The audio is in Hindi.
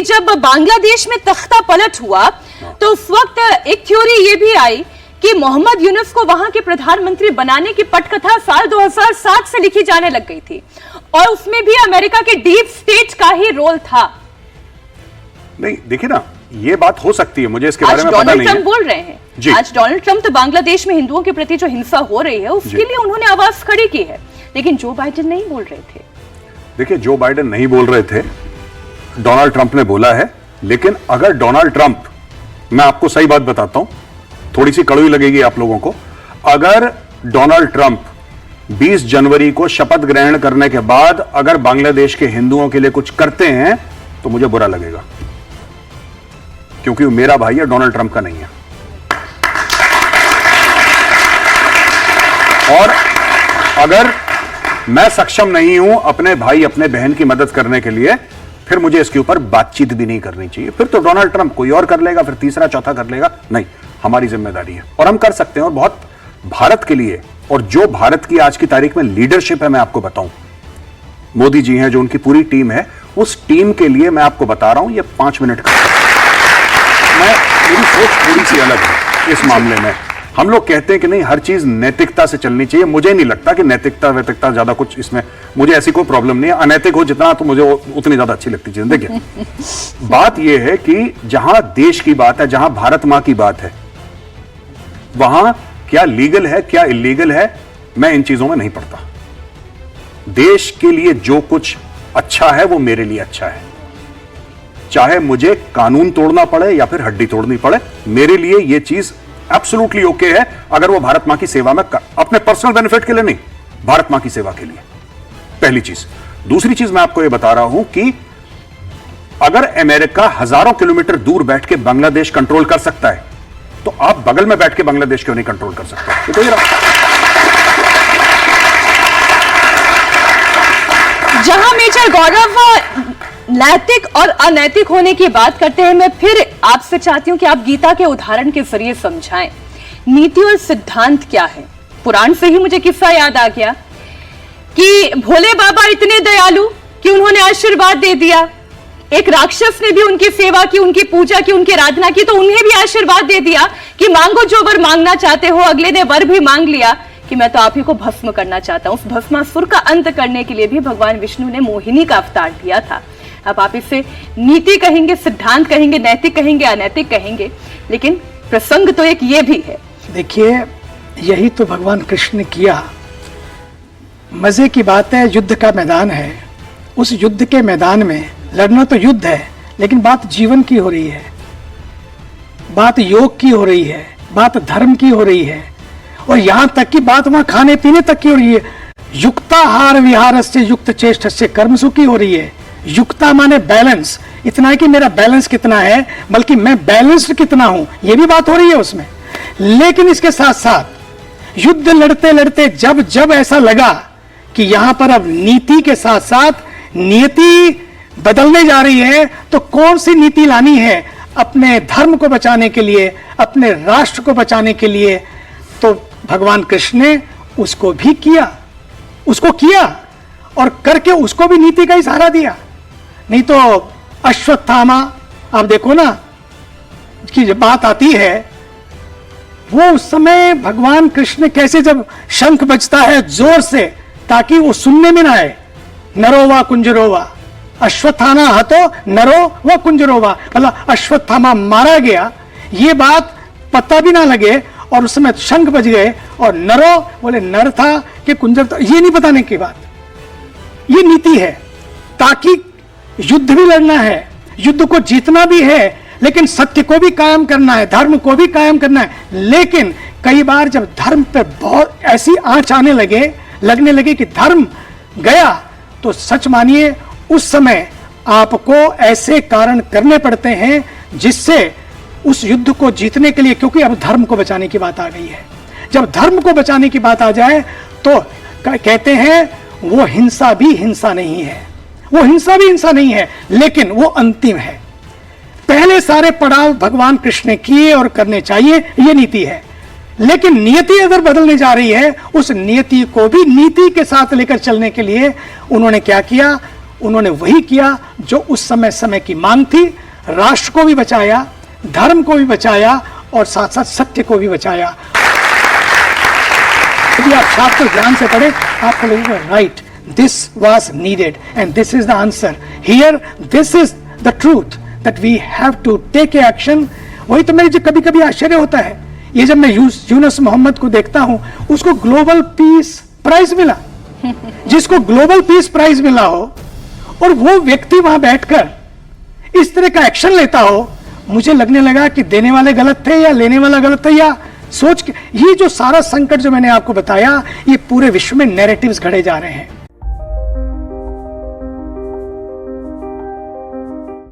जब बांग्लादेश में तख्ता पलट हुआ तो उस वक्त एक थ्योरी ये भी आई कि मोहम्मद यूनुस को वहां के प्रधानमंत्री बनाने की पटकथा साल 2007 से लिखी जाने लग गई थी और उसमें भी अमेरिका के डीप स्टेट का ही रोल था। नहीं देखिए ना, ये बात हो सकती है, मुझे इसके बारे में पता नहीं है। डोनाल्ड ट्रंप बोल रहे हैं, आज डोनाल्ड ट्रंप तो बांग्लादेश में हिंदुओं के प्रति जो हिंसा हो रही है उसके लिए उन्होंने आवाज खड़ी की है, लेकिन जो बाइडेन नहीं बोल रहे थे। देखिए, जो बाइडेन नहीं बोल रहे थे, डोनाल्ड ट्रंप ने बोला है। लेकिन अगर डोनाल्ड ट्रंप, मैं आपको सही बात बताता हूं, थोड़ी सी कड़वी लगेगी आप लोगों को, अगर डोनाल्ड ट्रंप 20 जनवरी को शपथ ग्रहण करने के बाद अगर बांग्लादेश के हिंदुओं के लिए कुछ करते हैं तो मुझे बुरा लगेगा, क्योंकि वो मेरा भाई है, डोनाल्ड ट्रंप का नहीं है। और अगर मैं सक्षम नहीं हूं अपने भाई अपने बहन की मदद करने के लिए, फिर मुझे इसके ऊपर बातचीत भी नहीं करनी चाहिए। फिर तो डोनाल्ड ट्रंप कोई और कर लेगा, फिर तीसरा चौथा कर लेगा। नहीं, हमारी जिम्मेदारी है और हम कर सकते हैं, और बहुत भारत के लिए, और जो भारत की आज की तारीख में लीडरशिप है, मैं आपको बताऊं, मोदी जी हैं, जो उनकी पूरी टीम है, उस टीम के लिए मैं आपको बता रहा हूं, ये 5 मिनट का मेरी सोच थोड़ी सी अलग है इस मामले में। हम लोग कहते हैं कि नहीं, हर चीज नैतिकता से चलनी चाहिए। मुझे नहीं लगता कि नैतिकता वैतिकता ज्यादा कुछ इसमें, मुझे ऐसी कोई प्रॉब्लम नहीं है। अनैतिक हो जितना तो मुझे उतनी ज्यादा अच्छी लगती चीज। देखिए, बात यह है कि जहां देश की बात है, जहां भारत मां की बात है, वहां क्या लीगल है क्या इलीगल है, मैं इन चीजों में नहीं पड़ता। देश के लिए जो कुछ अच्छा है वो मेरे लिए अच्छा है, चाहे मुझे कानून तोड़ना पड़े या फिर हड्डी तोड़नी पड़े, मेरे लिए यह चीज एब्सोल्युटली ओके है। अगर वो भारत मां की सेवा में, अपने पर्सनल बेनिफिट के लिए नहीं, भारत मां की सेवा के लिए, पहली चीज। दूसरी चीज मैं आपको यह बता रहा हूं कि अगर अमेरिका हजारों किलोमीटर दूर बैठ के बांग्लादेश कंट्रोल कर सकता है, तो आप बगल में बैठ के बांग्लादेश क्यों नहीं कंट्रोल कर सकते? तो ये जहां मेजर गौरव नैतिक और अनैतिक होने की बात करते हैं, मैं फिर आपसे चाहती हूं कि आप गीता के उदाहरण के जरिए समझाएं नीति और सिद्धांत क्या है। पुराण से ही मुझे किस्सा याद आ गया कि भोले बाबा इतने दयालु कि उन्होंने आशीर्वाद दे दिया। एक राक्षस ने भी उनकी सेवा की, उनकी पूजा की, उनकी आराधना की, तो उन्हें भी आशीर्वाद दे दिया कि मांगो जो वर मांगना चाहते हो। अगले ने वर भी मांग लिया कि मैं तो आप ही को भस्म करना चाहता हूं। उस भस्मासुर का अंत करने के लिए भी भगवान विष्णु ने मोहिनी का अवतार लिया था। अब आप इसे नीति कहेंगे, सिद्धांत कहेंगे, नैतिक कहेंगे, अनैतिक कहेंगे, लेकिन प्रसंग तो एक ये भी है। देखिए, यही तो भगवान कृष्ण ने किया। मजे की बात है, युद्ध का मैदान है, उस युद्ध के मैदान में लड़ना तो युद्ध है, लेकिन बात जीवन की हो रही है, बात योग की हो रही है, बात धर्म की हो रही है, और यहां तक की बात वहां खाने पीने तक की हो रही है। युक्ताहार विहारस्य युक्त चेष्टस्य कर्मसु की हो रही है। युक्ता माने बैलेंस, इतना है कि मेरा बैलेंस कितना है, बल्कि मैं बैलेंस्ड कितना हूं, यह भी बात हो रही है उसमें। लेकिन इसके साथ साथ युद्ध लड़ते लड़ते जब जब ऐसा लगा कि यहां पर अब नीति के साथ साथ नियति बदलने जा रही है, तो कौन सी नीति लानी है अपने धर्म को बचाने के लिए, अपने राष्ट्र को बचाने के लिए, तो भगवान कृष्ण ने उसको भी किया, उसको किया और करके उसको भी नीति का ही सहारा दिया। नहीं तो अश्वत्थामा, आप देखो ना कि जब बात आती है, वो उस समय भगवान कृष्ण कैसे, जब शंख बजता है जोर से ताकि वो सुनने में ना आए, नरो वा कुंजरो वा, अश्वत्थामा हतो नरो व कुंजरो वा, मतलब अश्वत्थामा मारा गया, ये बात पता भी ना लगे, और उस समय शंख बज गए, और नरो बोले नर था कि कुंजर था, ये नहीं बताने की बात। ये नीति है, ताकि युद्ध भी लड़ना है, युद्ध को जीतना भी है, लेकिन सत्य को भी कायम करना है, धर्म को भी कायम करना है। लेकिन कई बार जब धर्म पे बहुत ऐसी आंच आने लगने लगे कि धर्म गया, तो सच मानिए उस समय आपको ऐसे कारण करने पड़ते हैं जिससे उस युद्ध को जीतने के लिए, क्योंकि अब धर्म को बचाने की बात आ गई है। जब धर्म को बचाने की बात आ जाए तो कहते हैं वो हिंसा भी हिंसा नहीं है, वो हिंसा भी हिंसा नहीं है, लेकिन वो अंतिम है। पहले सारे पड़ाव भगवान कृष्ण ने किए और करने चाहिए, ये नीति है। लेकिन नियति अगर बदलने जा रही है, उस नियति को भी नीति के साथ लेकर चलने के लिए उन्होंने क्या किया, उन्होंने वही किया जो उस समय की मांग थी। राष्ट्र को भी बचाया, धर्म को भी बचाया और साथ साथ सत्य को भी बचाया। यदि आप शास्त्र ध्यान से पढ़े आपको लगेगा right, this was needed and this is the answer here, this is the truth that we have to take action. वही तो मेरे कभी कभी आश्चर्य होता है, ये जब मैं यूनुस मोहम्मद को देखता हूं, उसको ग्लोबल पीस प्राइज मिला, जिसको ग्लोबल पीस प्राइज मिला हो और वो व्यक्ति वहां बैठकर इस तरह का एक्शन लेता हो, मुझे लगने लगा कि देने वाले गलत थे या लेने वाला गलत था, या सोच के ये जो सारा संकट जो मैंने आपको बताया, ये पूरे विश्व में नैरेटिव्स घड़े जा रहे हैं।